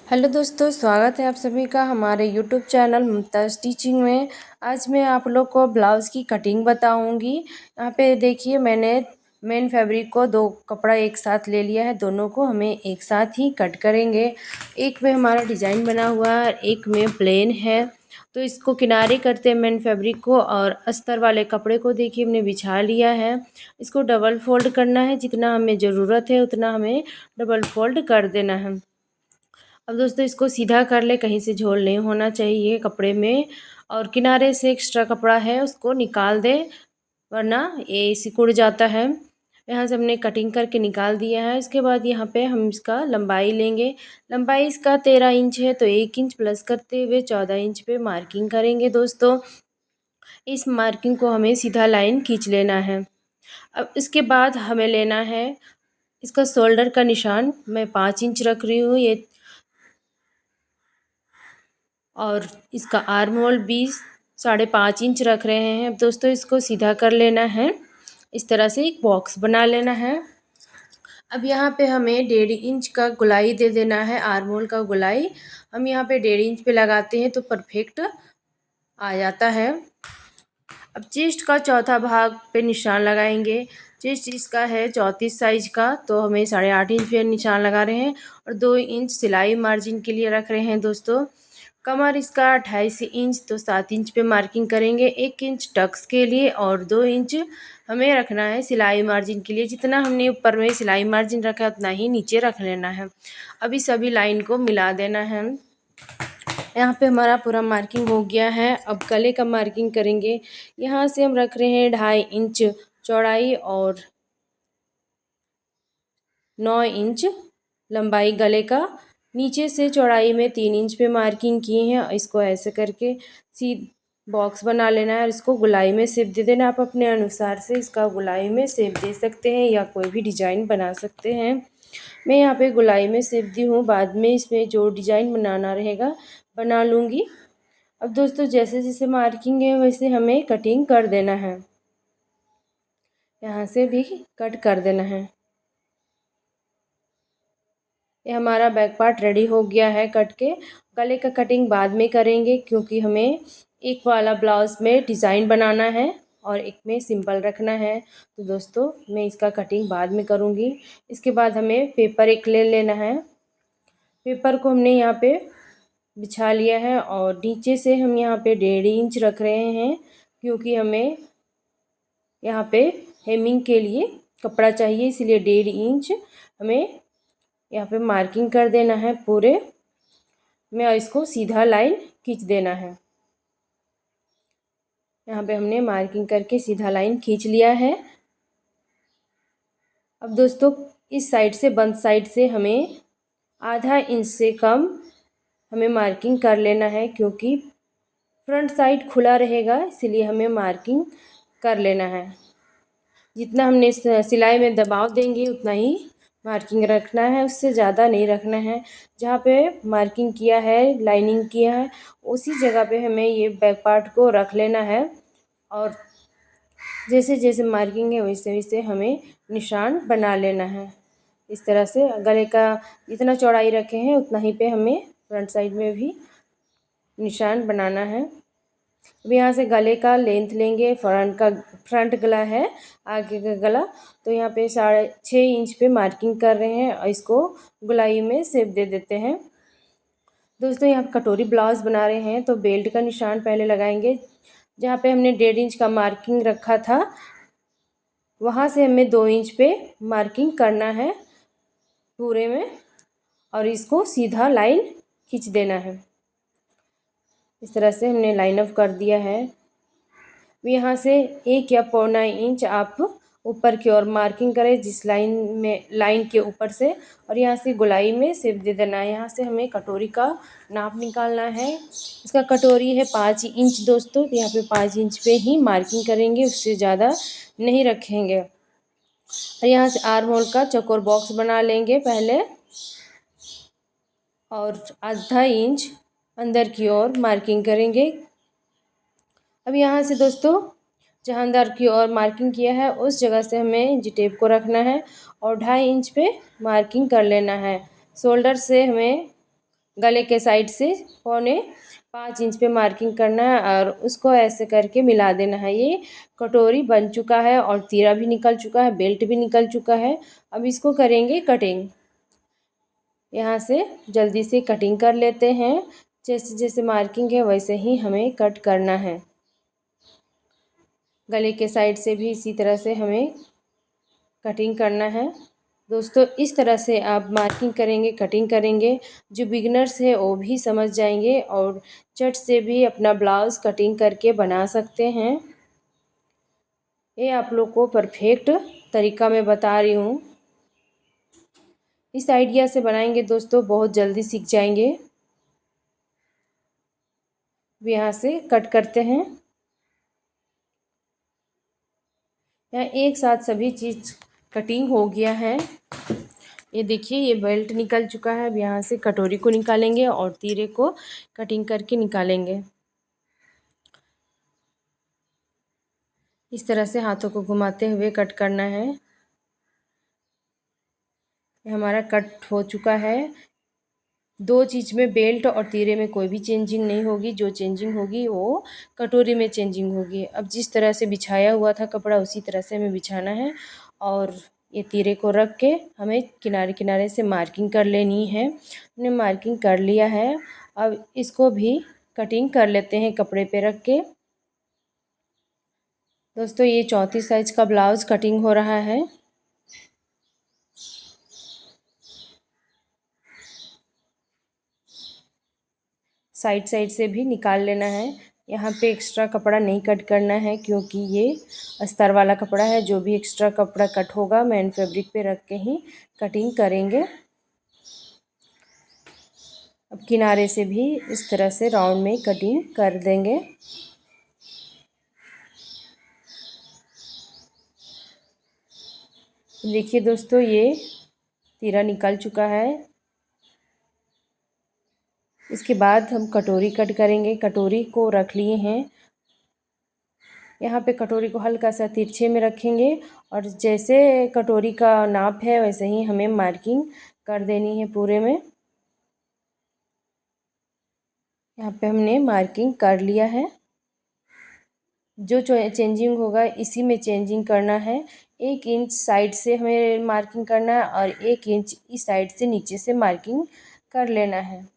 Hello दोस्तों, स्वागत है आप सभी का हमारे यूट्यूब चैनल मुमताज़ टीचिंग में। आज मैं आप लोग को ब्लाउज़ की कटिंग बताऊंगी। यहाँ पे देखिए, मैंने मेन फैब्रिक को दो कपड़ा एक साथ ले लिया है। दोनों को हमें एक साथ ही कट करेंगे। एक में हमारा डिज़ाइन बना हुआ है, एक में प्लेन है। तो इसको किनारे करते हैं मेन फैब्रिक को, और अस्तर वाले कपड़े को देखिए हमने बिछा लिया है। इसको डबल फोल्ड करना है, जितना हमें ज़रूरत है उतना हमें डबल फोल्ड कर देना है। अब दोस्तों, इसको सीधा कर ले, कहीं से झोल नहीं होना चाहिए कपड़े में। और किनारे से एक्स्ट्रा कपड़ा है उसको निकाल दे, वरना ये सिकुड़ जाता है। यहाँ से हमने कटिंग करके निकाल दिया है। इसके बाद यहाँ पे हम इसका लंबाई लेंगे। लंबाई इसका 13 इंच है, तो 1 इंच प्लस करते हुए 14 इंच पे मार्किंग करेंगे दोस्तों। इस मार्किंग को हमें सीधा लाइन खींच लेना है। अब इसके बाद हमें लेना है इसका शोल्डर का निशान। मैं 5 इंच रख रही हूँ ये, और इसका आर्म होल भी 5.5 इंच रख रहे हैं। अब दोस्तों, इसको सीधा कर लेना है। इस तरह से एक बॉक्स बना लेना है। अब यहाँ पे हमें 1.5 इंच का गोलाई दे देना है, आर्म होल का गोलाई। हम यहाँ पे 1.5 इंच पे लगाते हैं तो परफेक्ट आ जाता है। अब चेस्ट का चौथा भाग पे निशान लगाएंगे। चेस्ट इसका है 34 साइज का, तो हमें 8.5 इंच पे निशान लगा रहे हैं, और 2 इंच सिलाई मार्जिन के लिए रख रहे हैं दोस्तों। कमर इसका 28 इंच, तो 7 इंच पे मार्किंग करेंगे। 1 इंच टक्स के लिए और 2 इंच हमें रखना है सिलाई मार्जिन के लिए। जितना हमने ऊपर में सिलाई मार्जिन रखा है उतना ही नीचे रख लेना है। अभी सभी लाइन को मिला देना है। यहाँ पे हमारा पूरा मार्किंग हो गया है। अब गले का मार्किंग करेंगे। यहाँ से हम रख रहे हैं 2.5 इंच चौड़ाई और 9 इंच लंबाई गले का। नीचे से चौड़ाई में 3 इंच पे मार्किंग किए हैं। इसको ऐसे करके सी बॉक्स बना लेना है, और इसको गोलाई में शेप दे देना। आप अपने अनुसार से इसका गोलाई में शेप दे सकते हैं या कोई भी डिजाइन बना सकते हैं। मैं यहाँ पे गोलाई में शेप दी हूँ, बाद में इसमें जो डिजाइन बनाना रहेगा बना लूँगी। अब दोस्तों, जैसे जैसे मार्किंग है वैसे हमें कटिंग कर देना है। यहाँ से भी कट कर देना है। ये हमारा बैक पार्ट रेडी हो गया है कट के। गले का कटिंग बाद में करेंगे, क्योंकि हमें एक वाला ब्लाउज में डिज़ाइन बनाना है और एक में सिंपल रखना है। तो दोस्तों, मैं इसका कटिंग बाद में करूँगी। इसके बाद हमें पेपर एक ले लेना है। पेपर को हमने यहाँ पे बिछा लिया है, और नीचे से हम यहाँ पे 1.5 इंच रख रहे हैं, क्योंकि हमें यहाँ पे हेमिंग के लिए कपड़ा चाहिए, इसलिए 1.5 इंच हमें यहाँ पे मार्किंग कर देना है पूरे में, और इसको सीधा लाइन खींच देना है। यहाँ पे हमने मार्किंग करके सीधा लाइन खींच लिया है। अब दोस्तों, इस साइड से बंद साइड से हमें 0.5 इंच से कम हमें मार्किंग कर लेना है, क्योंकि फ्रंट साइड खुला रहेगा, इसलिए हमें मार्किंग कर लेना है। जितना हमने सिलाई में दबाव देंगे उतना ही मार्किंग रखना है, उससे ज़्यादा नहीं रखना है। जहाँ पे मार्किंग किया है, लाइनिंग किया है, उसी जगह पे हमें ये बैक पार्ट को रख लेना है। और जैसे जैसे मार्किंग है वैसे वैसे हमें निशान बना लेना है। इस तरह से गले का जितना चौड़ाई रखे हैं उतना ही पे हमें फ्रंट साइड में भी निशान बनाना है। अब यहाँ से गले का लेंथ लेंगे। फ्रंट गला है, आगे का गला। तो यहाँ पे 6.5 इंच पे मार्किंग कर रहे हैं, और इसको गोलाई में शेप दे देते हैं। दोस्तों, यहाँ कटोरी ब्लाउज बना रहे हैं, तो बेल्ट का निशान पहले लगाएंगे। जहाँ पे हमने 1.5 इंच का मार्किंग रखा था, वहाँ से हमें 2 इंच पे मार्किंग करना है पूरे में, और इसको सीधा लाइन खींच देना है। इस तरह से हमने लाइन अप कर दिया है। यहाँ से 1 या 1.25 इंच आप ऊपर की ओर मार्किंग करें, जिस लाइन के ऊपर से, और यहाँ से गोलाई में शेप दे देना है। यहाँ से हमें कटोरी का नाप निकालना है। इसका कटोरी है 5 इंच दोस्तों, तो यहाँ पे 5 इंच पे ही मार्किंग करेंगे, उससे ज़्यादा नहीं रखेंगे। और यहाँ से आर्म होल का चौकोर बॉक्स बना लेंगे पहले, और 0.5 इंच अंदर की ओर मार्किंग करेंगे। अब यहाँ से दोस्तों, जहाँ अंदर की ओर मार्किंग किया है उस जगह से हमें इंच टेप को रखना है, और 2.5 इंच पे मार्किंग कर लेना है। शोल्डर से हमें गले के साइड से 4.5 इंच पे मार्किंग करना है और उसको ऐसे करके मिला देना है। ये कटोरी बन चुका है और तीरा भी निकल चुका है, बेल्ट भी निकल चुका है। अब इसको करेंगे कटिंग। यहाँ से जल्दी से कटिंग कर लेते हैं। जैसे जैसे मार्किंग है वैसे ही हमें कट करना है। गले के साइड से भी इसी तरह से हमें कटिंग करना है। दोस्तों इस तरह से आप मार्किंग करेंगे, कटिंग करेंगे, जो बिगनर्स है वो भी समझ जाएंगे और चट से भी अपना ब्लाउज़ कटिंग करके बना सकते हैं। ये आप लोग को परफेक्ट तरीका मैं बता रही हूँ। इस आइडिया से बनाएंगे दोस्तों बहुत जल्दी सीख जाएंगे। अब यहाँ से कट करते हैं। यहाँ एक साथ सभी चीज़ कटिंग हो गया है। ये देखिए ये बेल्ट निकल चुका है। अब यहाँ से कटोरी को निकालेंगे और तीरे को कटिंग करके निकालेंगे। इस तरह से हाथों को घुमाते हुए कट करना है। ये हमारा कट हो चुका है। दो चीज़ में, बेल्ट और तीरे में कोई भी चेंजिंग नहीं होगी। जो चेंजिंग होगी वो कटोरी में चेंजिंग होगी। अब जिस तरह से बिछाया हुआ था कपड़ा उसी तरह से हमें बिछाना है और ये तीरे को रख के हमें किनारे किनारे से मार्किंग कर लेनी है। हमने मार्किंग कर लिया है। अब इसको भी कटिंग कर लेते हैं कपड़े पे रख के। दोस्तों ये 34 साइज का ब्लाउज़ कटिंग हो रहा है। साइड साइड से भी निकाल लेना है। यहाँ पे एक्स्ट्रा कपड़ा नहीं कट करना है क्योंकि ये अस्तर वाला कपड़ा है। जो भी एक्स्ट्रा कपड़ा कट होगा मेन फैब्रिक पे रख के ही कटिंग करेंगे। अब किनारे से भी इस तरह से राउंड में कटिंग कर देंगे। देखिए दोस्तों ये तीरा निकल चुका है। इसके बाद हम कटोरी कट करेंगे। कटोरी को रख लिए हैं। यहाँ पे कटोरी को हल्का सा तिरछे में रखेंगे और जैसे कटोरी का नाप है वैसे ही हमें मार्किंग कर देनी है पूरे में। यहाँ पे हमने मार्किंग कर लिया है। जो चेंजिंग होगा इसी में चेंजिंग करना है। 1 इंच साइड से हमें मार्किंग करना है और 1 इंच इस साइड से नीचे से मार्किंग कर लेना है।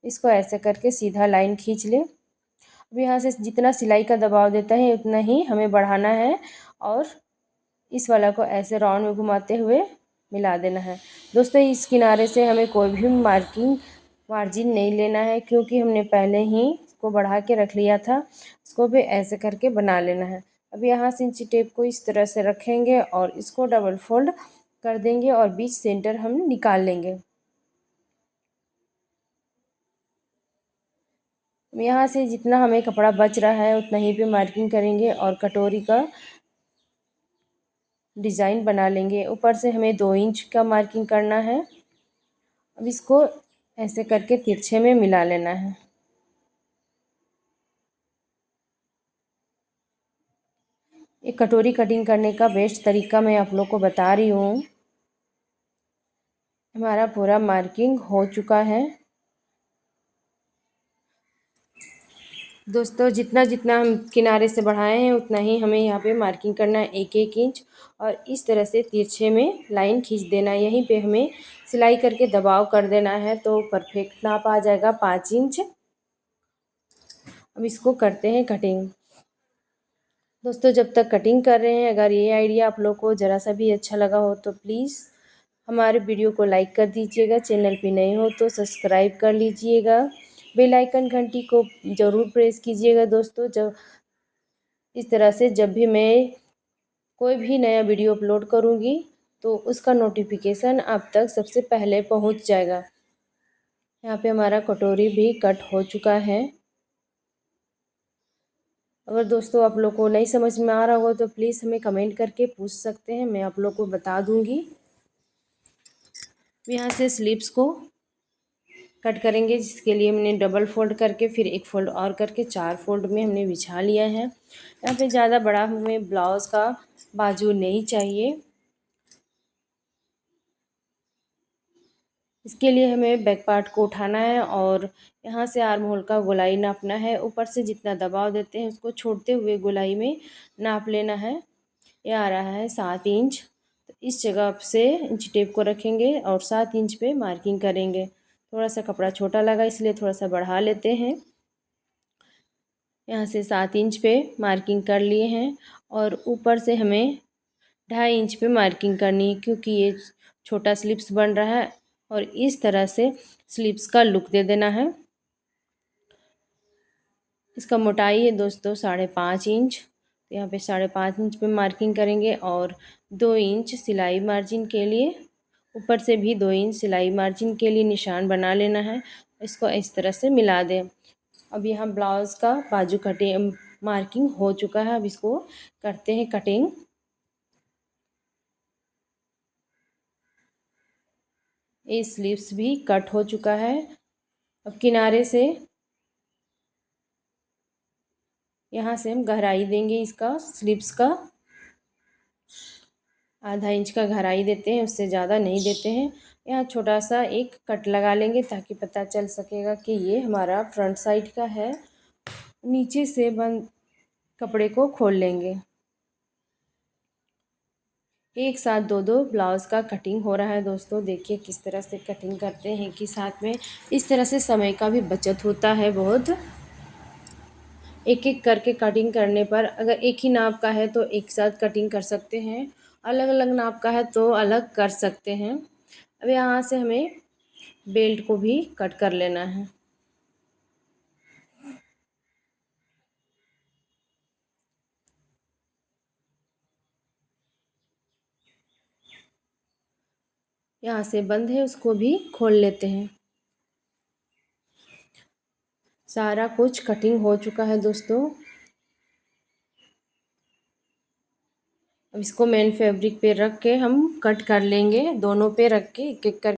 इसको ऐसे करके सीधा लाइन खींच ले। अब यहाँ से जितना सिलाई का दबाव देता है उतना ही हमें बढ़ाना है और इस वाला को ऐसे राउंड में घुमाते हुए मिला देना है। दोस्तों इस किनारे से हमें कोई भी मार्जिन नहीं लेना है क्योंकि हमने पहले ही इसको बढ़ा के रख लिया था। इसको भी ऐसे करके बना लेना है। अब यहाँ से इंची टेप को इस तरह से रखेंगे और इसको डबल फोल्ड कर देंगे और बीच सेंटर हम निकाल लेंगे। यहाँ से जितना हमें कपड़ा बच रहा है उतना ही पे मार्किंग करेंगे और कटोरी का डिज़ाइन बना लेंगे। ऊपर से हमें 2 इंच का मार्किंग करना है। अब इसको ऐसे करके तिरछे में मिला लेना है। एक कटोरी कटिंग करने का बेस्ट तरीका मैं आप लोग को बता रही हूँ। हमारा पूरा मार्किंग हो चुका है। दोस्तों जितना जितना हम किनारे से बढ़ाए हैं उतना ही हमें यहाँ पे मार्किंग करना है 1-1 इंच और इस तरह से तिरछे में लाइन खींच देना है। यहीं पे हमें सिलाई करके दबाव कर देना है तो परफेक्ट नाप आ जाएगा 5 इंच। अब इसको करते हैं कटिंग। दोस्तों जब तक कटिंग कर रहे हैं अगर ये आइडिया आप लोग को ज़रा सा भी अच्छा लगा हो तो प्लीज़ हमारे वीडियो को लाइक कर दीजिएगा। चैनल पे नए हो तो सब्सक्राइब कर लीजिएगा। बेल आइकन घंटी को ज़रूर प्रेस कीजिएगा दोस्तों। जब इस तरह से जब भी मैं कोई भी नया वीडियो अपलोड करूँगी तो उसका नोटिफिकेशन आप तक सबसे पहले पहुँच जाएगा। यहाँ पे हमारा कटोरी भी कट हो चुका है। अगर दोस्तों आप लोग को नहीं समझ में आ रहा हो तो प्लीज़ हमें कमेंट करके पूछ सकते हैं, मैं आप लोग को बता दूँगी। यहाँ से स्लीव्स को कट करेंगे जिसके लिए हमने डबल फोल्ड करके फिर एक फोल्ड और करके 4 फोल्ड में हमने बिछा लिया है। यहाँ पे ज़्यादा बड़ा हमें ब्लाउज़ का बाजू नहीं चाहिए। इसके लिए हमें बैक पार्ट को उठाना है और यहाँ से आर्म होल का गोलाई नापना है। ऊपर से जितना दबाव देते हैं उसको छोड़ते हुए गोलाई में नाप लेना है। ये आ रहा है 7 इंच। तो इस जगह से इंच टेप को रखेंगे और 7 इंच पे मार्किंग करेंगे। थोड़ा सा कपड़ा छोटा लगा इसलिए थोड़ा सा बढ़ा लेते हैं। यहाँ से 7 इंच पे मार्किंग कर लिए हैं और ऊपर से हमें 2.5 इंच पे मार्किंग करनी है, क्योंकि ये छोटा स्लिप्स बन रहा है और इस तरह से स्लिप्स का लुक दे देना है। इसका मोटाई है दोस्तों 5.5 इंच। तो यहाँ पे 5.5 इंच पे मार्किंग करेंगे और 2 इंच सिलाई मार्जिन के लिए, ऊपर से भी 2 इंच सिलाई मार्जिन के लिए निशान बना लेना है। इसको इस तरह से मिला दें। अब यहाँ ब्लाउज़ का बाजू कटिंग मार्किंग हो चुका है। अब इसको करते हैं कटिंग। ये स्लीव्स भी कट हो चुका है। अब किनारे से यहाँ से हम गहराई देंगे इसका, स्लीव्स का 1/2 इंच का गहराई देते हैं, उससे ज़्यादा नहीं देते हैं। यहाँ छोटा सा एक कट लगा लेंगे ताकि पता चल सकेगा कि ये हमारा फ्रंट साइड का है। नीचे से बंद कपड़े को खोल लेंगे। एक साथ दो ब्लाउज़ का कटिंग हो रहा है दोस्तों। देखिए किस तरह से कटिंग करते हैं कि साथ में इस तरह से समय का भी बचत होता है बहुत। एक एक करके कटिंग करने पर, अगर एक ही नाप का है तो एक साथ कटिंग कर सकते हैं, अलग अलग नाप का है तो अलग कर सकते हैं। अब यहाँ से हमें बेल्ट को भी कट कर लेना है। यहाँ से बंद है उसको भी खोल लेते हैं। सारा कुछ कटिंग हो चुका है दोस्तों। अब इसको मेन फैब्रिक पे रख के हम कट कर लेंगे, दोनों पे रख के एक एक कर